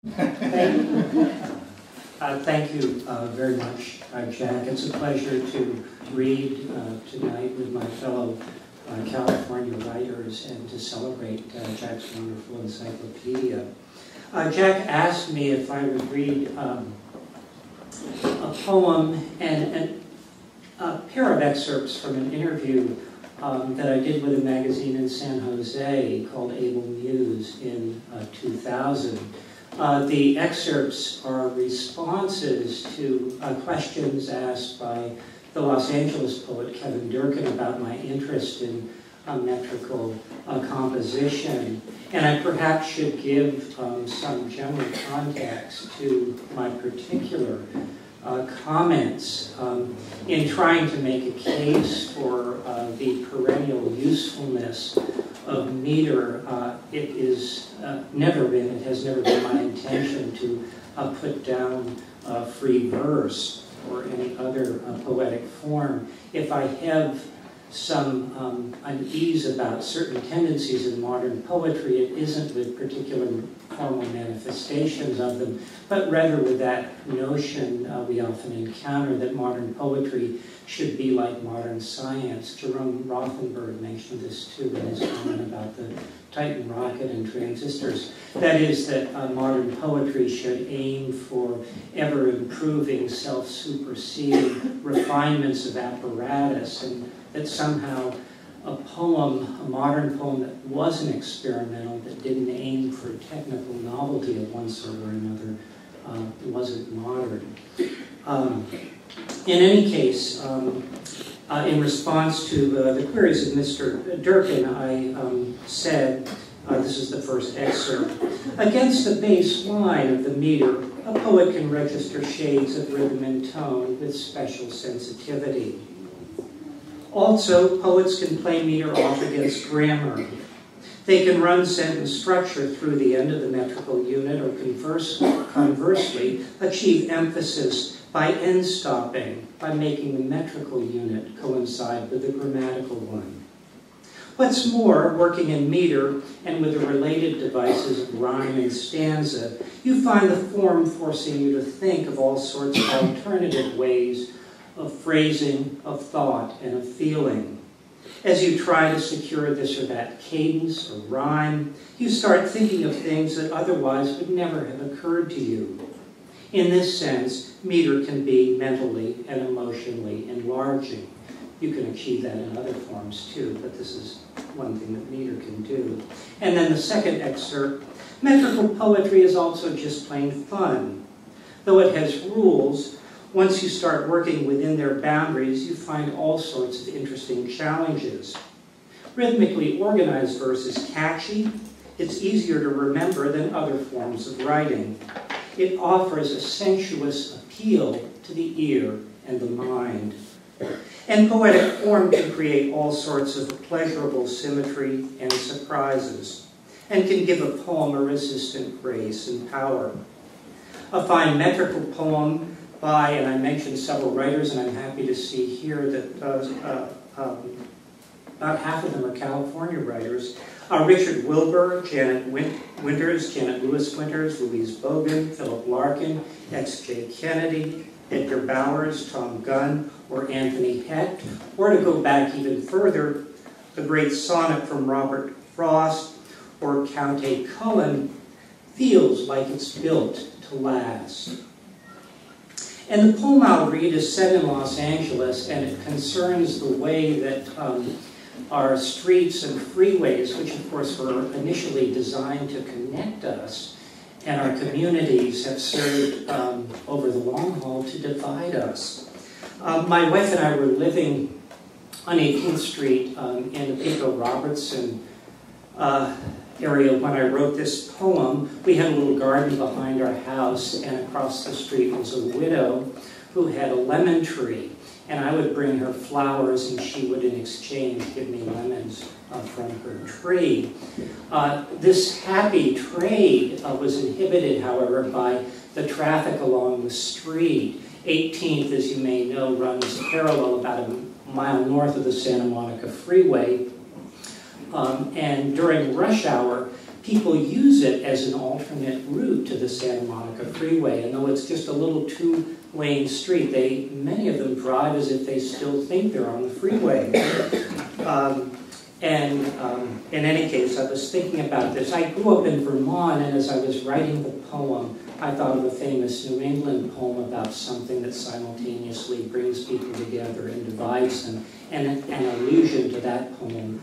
Thank you very much, Jack. It's a pleasure to read tonight with my fellow California writers and to celebrate Jack's wonderful encyclopedia. Jack asked me if I would read a poem and a pair of excerpts from an interview that I did with a magazine in San Jose called Able Muse in 2000. The excerpts are responses to questions asked by the Los Angeles poet Kevin Durkin about my interest in metrical composition. And I perhaps should give some general context to my particular comments in trying to make a case for the perennial usefulness of meter. It has never been my intention to put down free verse or any other poetic form. If I have some unease about certain tendencies in modern poetry, it isn't with particular formal manifestations of them, but rather with that notion we often encounter that modern poetry should be like modern science. Jerome Rothenberg mentioned this too in his comment about the Titan rocket and transistors. That is, that modern poetry should aim for ever-improving, self-superseding refinements of apparatus, and that somehow a poem, a modern poem that wasn't experimental, that didn't aim for technical novelty of one sort or another, wasn't modern. In any case, in response to the queries of Mr. Durkin, I said, this is the first excerpt, against the bass line of the meter, a poet can register shades of rhythm and tone with special sensitivity. Also, poets can play meter off against grammar. They can run sentence structure through the end of the metrical unit, or conversely, achieve emphasis by end stopping, by making the metrical unit coincide with the grammatical one. What's more, working in meter and with the related devices of rhyme and stanza, you find the form forcing you to think of all sorts of alternative ways of phrasing, of thought, and of feeling. As you try to secure this or that cadence or rhyme, you start thinking of things that otherwise would never have occurred to you. In this sense, meter can be mentally and emotionally enlarging. You can achieve that in other forms too, but this is one thing that meter can do. And then the second excerpt, metrical poetry is also just plain fun. Though it has rules, once you start working within their boundaries, you find all sorts of interesting challenges. Rhythmically organized verse is catchy. It's easier to remember than other forms of writing. It offers a sensuous appeal to the ear and the mind. And poetic form can create all sorts of pleasurable symmetry and surprises, and can give a poem a resistant grace and power. A fine metrical poem by, and I mentioned several writers, and I'm happy to see here that about half of them are California writers. Richard Wilbur, Janet Winters, Janet Lewis Winters, Louise Bogan, Philip Larkin, X.J. Kennedy, Edgar Bowers, Tom Gunn, or Anthony Hecht, or to go back even further, the great sonnet from Robert Frost or Count A. Cullen feels like it's built to last. And the poem I'll read is set in Los Angeles, and it concerns the way that our streets and freeways, which of course were initially designed to connect us, and our communities have served over the long haul to divide us. My wife and I were living on 18th Street in the Pico Robertson area when I wrote this poem. We had a little garden behind our house, and across the street was a widow who had a lemon tree. And I would bring her flowers, and she would, in exchange, give me lemons from her tree. This happy trade was inhibited, however, by the traffic along the street. 18th, as you may know, runs parallel about a mile north of the Santa Monica Freeway. And during rush hour, people use it as an alternate route to the Santa Monica Freeway. And though it's just a little two-lane street, many of them drive as if they still think they're on the freeway. In any case, I was thinking about this. I grew up in Vermont, and as I was writing the poem, I thought of a famous New England poem about something that simultaneously brings people together and divides them. And an allusion to that poem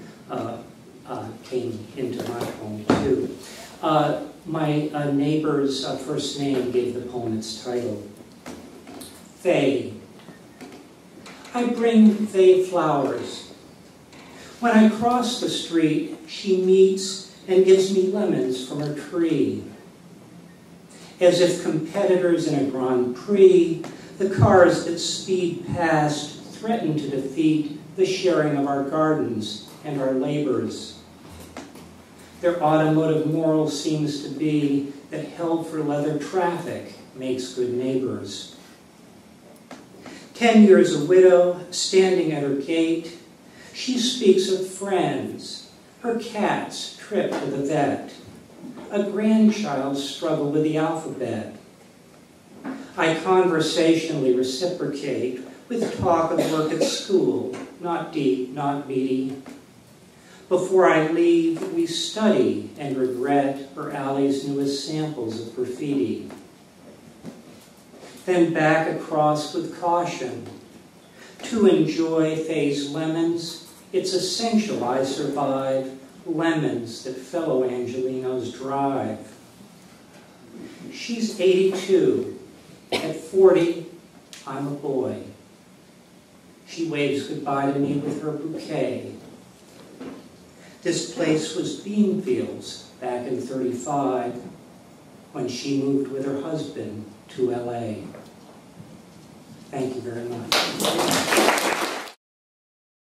came into my poem, too. My neighbor's first name gave the poem its title. Faye. I bring Faye flowers. When I cross the street, she meets and gives me lemons from her tree. As if competitors in a Grand Prix, the cars that speed past threaten to defeat the sharing of our gardens and our labors. Their automotive moral seems to be that hell for leather traffic makes good neighbors. 10 years a widow, standing at her gate, she speaks of friends, her cat's trip to the vet, a grandchild's struggle with the alphabet. I conversationally reciprocate with talk of work at school, not deep, not meaty. Before I leave, we study and regret her alley's newest samples of graffiti. Then back across with caution. To enjoy Faye's lemons, it's essential I survive lemons that fellow Angelinos drive. She's 82. At 40, I'm a boy. She waves goodbye to me with her bouquet. This place was Beanfields back in '35 when she moved with her husband to LA. Thank you very much.